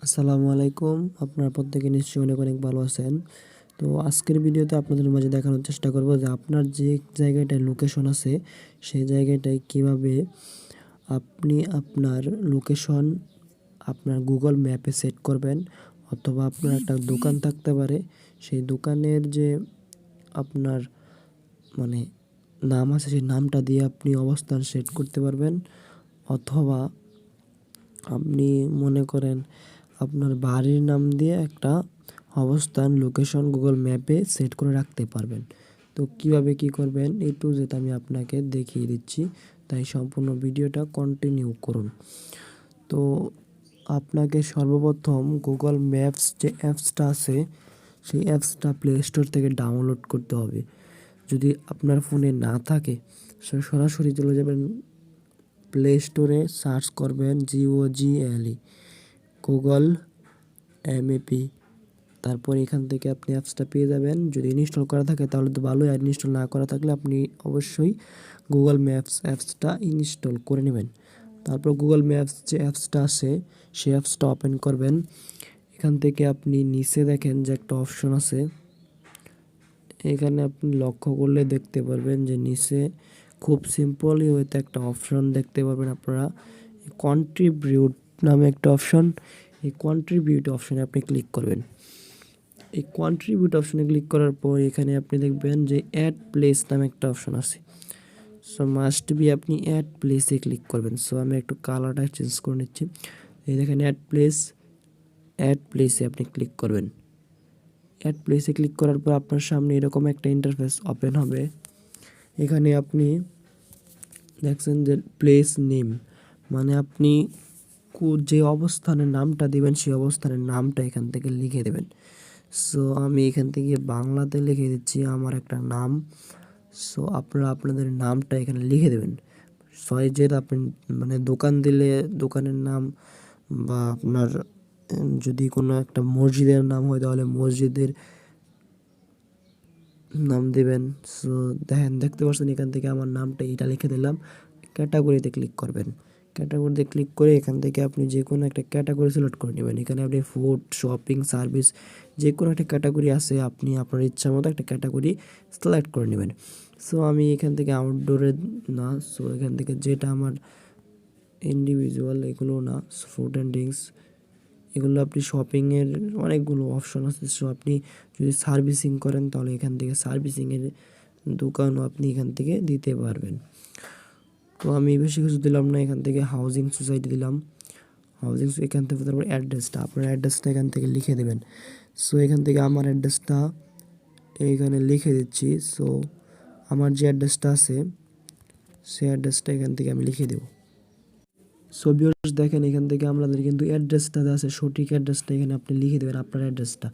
আসসালামু আলাইকুম। আপনারা প্রত্যেকে নিশ্চয়ই অনেক অনেক ভালো আছেন। তো আজকের ভিডিওতে আপনাদের মাঝে দেখানোর চেষ্টা করব যে আপনার যে জায়গাটায় লোকেশন আছে সেই জায়গাটায় কিভাবে আপনি আপনার লোকেশন আপনার গুগল ম্যাপে সেট করবেন, অথবা আপনার একটা দোকান থাকতে পারে, সেই দোকানের যে আপনার মানে নাম আছে সেই নামটা দিয়ে আপনি অবস্থান সেট করতে পারবেন, অথবা আপনি মনে করেন আপনার বাড়ির নাম দিয়ে একটা অবস্থান লোকেশন গুগল ম্যাপে সেট করে রাখতে পারবেন। তো কিভাবে কি করবেন A to Z আমি আপনাকে দেখিয়ে দিচ্ছি, তাই সম্পূর্ণ ভিডিওটা কন্টিনিউ করুন। তো আপনাকে সর্বপ্রথম গুগল ম্যাপস যে অ্যাপসটা আছে সেই অ্যাপসটা প্লে স্টোর থেকে ডাউনলোড করতে হবে। যদি আপনার ফোনে না থাকে সরাসরি চলে যাবেন প্লে স্টোরে, সার্চ করবেন GOGLE গুগল ম্যাপি। তারপর এখান থেকে আপনি অ্যাপসটা পেয়ে যাবেন। যদি ইনস্টল করা থাকে তাহলে তো ভালোই, আর ইনস্টল না করা থাকলে আপনি অবশ্যই গুগল ম্যাপস অ্যাপসটা ইনস্টল করে নেবেন। তারপর গুগল ম্যাপস যে অ্যাপসটা আছে সেই অ্যাপসটা ওপেন করবেন। এখান থেকে আপনি নিচে দেখেন যে একটা অপশন আছে, এখানে আপনি লক্ষ্য করলে দেখতে পারবেন যে নিচে খুব সিম্পলি হয়তো একটা অপশন দেখতে পারবেন আপনারা, কন্ট্রিবিউট নামে একটা অপশন। এই কন্ট্রিবিউট অপশনে আপনি ক্লিক করবেন। এই কন্ট্রিবিউট অপশনে ক্লিক করার পর এখানে আপনি দেখবেন যে অ্যাড প্লেস নামে একটা অপশন আছে। সো মাস্ট বি আপনি অ্যাড প্লেসে ক্লিক করবেন। সো আমি একটু কালারটা চেঞ্জ করে নিচ্ছি। এই দেখেন অ্যাড প্লেসে আপনি ক্লিক করবেন। অ্যাড প্লেসে ক্লিক করার পর আপনার সামনে এরকম একটা ইন্টারফেস ওপেন হবে। এখানে আপনি দেখছেন যে প্লেস নেম, মানে আপনি যে অবস্থানের নামটা দিবেন সেই অবস্থানের নামটা এখান থেকে লিখে দেবেন। সো আমি এখান থেকে বাংলাতে লিখে দিচ্ছি আমার একটা নাম। সো আপনারা আপনাদের নামটা এখানে লিখে দেবেন। সহজের আপনি মানে দোকান দিলে দোকানের নাম, বা আপনার যদি কোনো একটা মসজিদের নাম হয় তাহলে মসজিদের নাম দেবেন। সো দেখতে পাচ্ছেন এখান থেকে আমার নামটা এটা লিখে দিলাম। ক্যাটাগরিতে ক্লিক করবেন। ক্যাটাগরিতে ক্লিক করে এখান থেকে আপনি যে কোনো একটা ক্যাটাগরি সিলেক্ট করে নেবেন। এখানে আপনি ফুড, শপিং, সার্ভিস যে কোনো একটা ক্যাটাগরি আছে, আপনি আপনার ইচ্ছা মতো একটা ক্যাটাগরি সিলেক্ট করে নেবেন। সো আমি এখান থেকে আউটডোরে না, সো এখান থেকে যেটা আমার ইন্ডিভিজুয়াল এগুলো না, ফুড অ্যান্ড ড্রিঙ্কস এগুলো আপনি শপিংয়ের অনেকগুলো অপশন আছে। সো আপনি যদি সার্ভিসিং করেন তাহলে এখান থেকে সার্ভিসিংয়ের দোকানও আপনি এখান থেকে দিতে পারবেন। তো আমি বেশি কিছু দিলাম না, এখান থেকে হাউজিং সোসাইটি দিলাম। এখান থেকে তারপর অ্যাড্রেসটা, আপনার অ্যাড্রেসটা এখান থেকে লিখে দেবেন। সো এখান থেকে আমার অ্যাড্রেসটা এইখানে লিখে দিচ্ছি। সো আমার যে অ্যাড্রেসটা আছে সেই অ্যাড্রেসটা এখান থেকে আমি লিখে দেবো। সো ভিউয়ার্স দেখেন এখান থেকে আমাদের কিন্তু অ্যাড্রেসটা আছে, সঠিক অ্যাড্রেসটা এখানে আপনি লিখে দেবেন আপনার অ্যাড্রেসটা।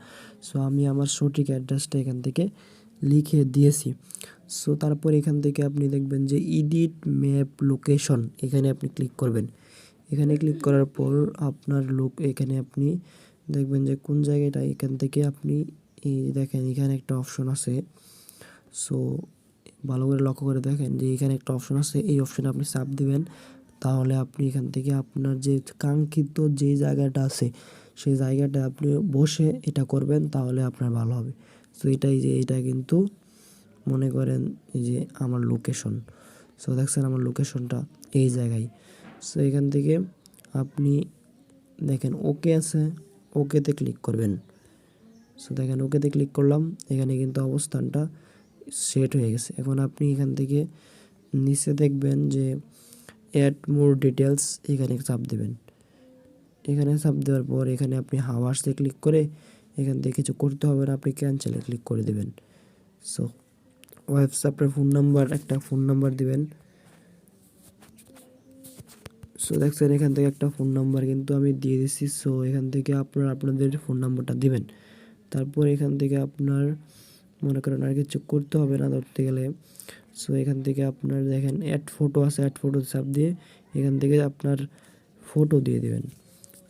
সো আমি আমার সঠিক অ্যাড্রেসটা এখান থেকে লিখে দিয়েছি। সো তারপর এখান থেকে আপনি দেখবেন যে এডিট ম্যাপ লোকেশন, এখানে আপনি ক্লিক করবেন। এখানে ক্লিক করার পর আপনার এখানে আপনি দেখবেন যে কোন জায়গাটা, এখান থেকে আপনি এই দেখেন এখানে একটা অপশন আছে। সো ভালো করে লক্ষ্য করে দেখেন যে এখানে একটা অপশন আছে, এই অপশনে আপনি চাপ দিবেন। তাহলে আপনি এখান থেকে আপনার যে কাঙ্ক্ষিত যে জায়গাটা আছে সেই জায়গাটা আপনি বসে এটা করবেন, তাহলে আপনার ভালো হবে। সো এটাই যে এটা কিন্তু মনে করেন এই যে আমার লোকেশন। সো দেখছেন আমার লোকেশনটা এই জায়গায়। সো এখান থেকে আপনি দেখেন ওকে আছে, ওকেতে ক্লিক করবেন। সো দেখেন ওকেতে ক্লিক করলাম, এখানে কিন্তু অবস্থানটা সেট হয়ে গেছে। এখন আপনি এখান থেকে নিচে দেখবেন যে অ্যাড মোর ডিটেলস, এখানে চাপ দেবেন। এখানে চাপ দেওয়ার পর এখানে আপনি হাওয়ার্সে ক্লিক করে এখান থেকে কিছু করতে হবে না, আপনি ক্যান্সেলে ক্লিক করে দেবেন। সো হোয়াটসঅ্যাপের একটা ফোন নাম্বার দিবেন। সো দেখছেন এখান থেকে একটা ফোন নাম্বার কিন্তু আমি দিয়ে দিচ্ছি। সো এখান থেকে আপনাদের ফোন নাম্বারটা দিবেন। তারপর এখান থেকে আপনার মনে করেন আর কিছু করতে হবে না ধরতে গেলে। সো এখান থেকে আপনার দেখেন অ্যাড ফটো আছে, অ্যাড ফটো চাপ দিয়ে এখান থেকে আপনার ফটো দিয়ে দেবেন।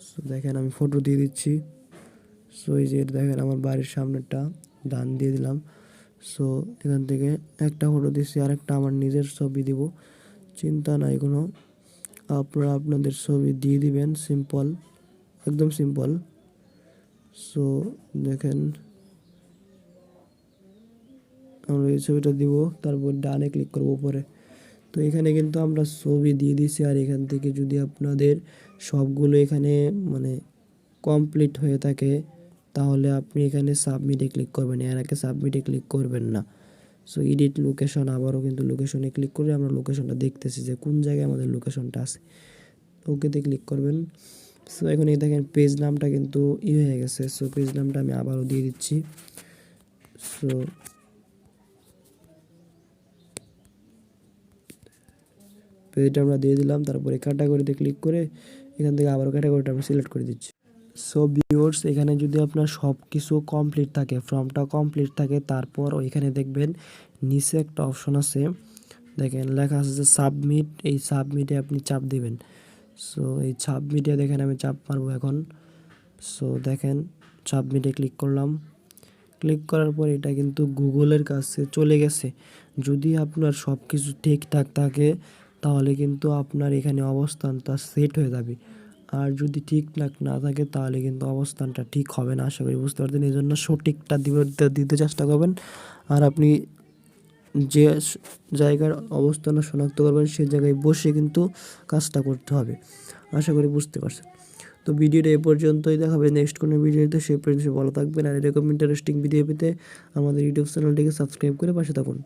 সো দেখেন আমি ফটো দিয়ে দিচ্ছি। সো এই যে দেখেন আমার বাড়ির সামনেরটা ডান দিয়ে দিলাম। সো এখান থেকে একটা ফটো দিচ্ছি, আরেকটা আমার নিজের ছবি দিব, চিন্তা নাই কোনো, আপনারা আপনাদের ছবি দিয়ে দিবেন। সিম্পল, একদম সিম্পল। সো দেখেন আমরা এই ছবিটা দিব, তারপর ডানে ক্লিক করব উপরে। তো এখানে কিন্তু আমরা ছবি দিয়ে দিছি, আর এখান থেকে যদি আপনাদের সবগুলো এখানে মানে কমপ্লিট হয়ে থাকে তাহলে আপনি এখানে সাবমিটে ক্লিক করবেন, এর আগে সাবমিটে ক্লিক করবেন না। সো এডিট লোকেশন, আবারও কিন্তু লোকেশনে ক্লিক করে আমরা লোকেশনটা দেখতেছি যে কোন জায়গায় আমাদের লোকেশনটা আছে, ওকেতে ক্লিক করবেন। সো এখন এই দেখেন পেজ নামটা কিন্তু হয়ে গেছে। সো পেজ নামটা আমি আবারও দিয়ে দিচ্ছি। সো পেজটা আমরা দিয়ে দিলাম, তারপরে ক্যাটাগরিতে ক্লিক করে এখান থেকে আবারও ক্যাটাগরিটা আমি সিলেক্ট করে দিচ্ছি। সো ভিউয়ার্স, এখানে যদি আপনার সব কিছু কমপ্লিট থাকে, ফর্মটা কমপ্লিট থাকে, তারপর ওইখানে দেখবেন নিচে একটা অপশন আছে, দেখেন লেখা আছে যে সাবমিট। এই সাবমিটে আপনি চাপ দিবেন। সো এই সাবমিটে দেখেন আমি চাপ মারবো এখন। সো দেখেন সাবমিটে ক্লিক করলাম। ক্লিক করার পর এটা কিন্তু গুগলের কাছে চলে গেছে। যদি আপনার সব কিছু ঠিকঠাক থাকে তাহলে কিন্তু আপনার এখানে অবস্থানটা সেট হয়ে যাবে, আর যদি ঠিকঠাক না থাকে তাহলে কিন্তু অবস্থানটা ঠিক হবে না। আশা করি বুঝতে পারছেন, এই জন্য সঠিকটা দিতে চেষ্টা করবেন। আর আপনি যে জায়গার অবস্থান শনাক্ত করবেন সেই জায়গায় বসে কিন্তু কাজটা করতে হবে। আশা করি বুঝতে পারছেন। তো ভিডিওটা এ পর্যন্তই, দেখা হবে নেক্সট কোনো ভিডিওতে। সেই পর্যন্ত ভালো থাকবেন, আর এরকম ইন্টারেস্টিং ভিডিও পেতে আমাদের ইউটিউব চ্যানেলটিকে সাবস্ক্রাইব করে পাশে থাকুন।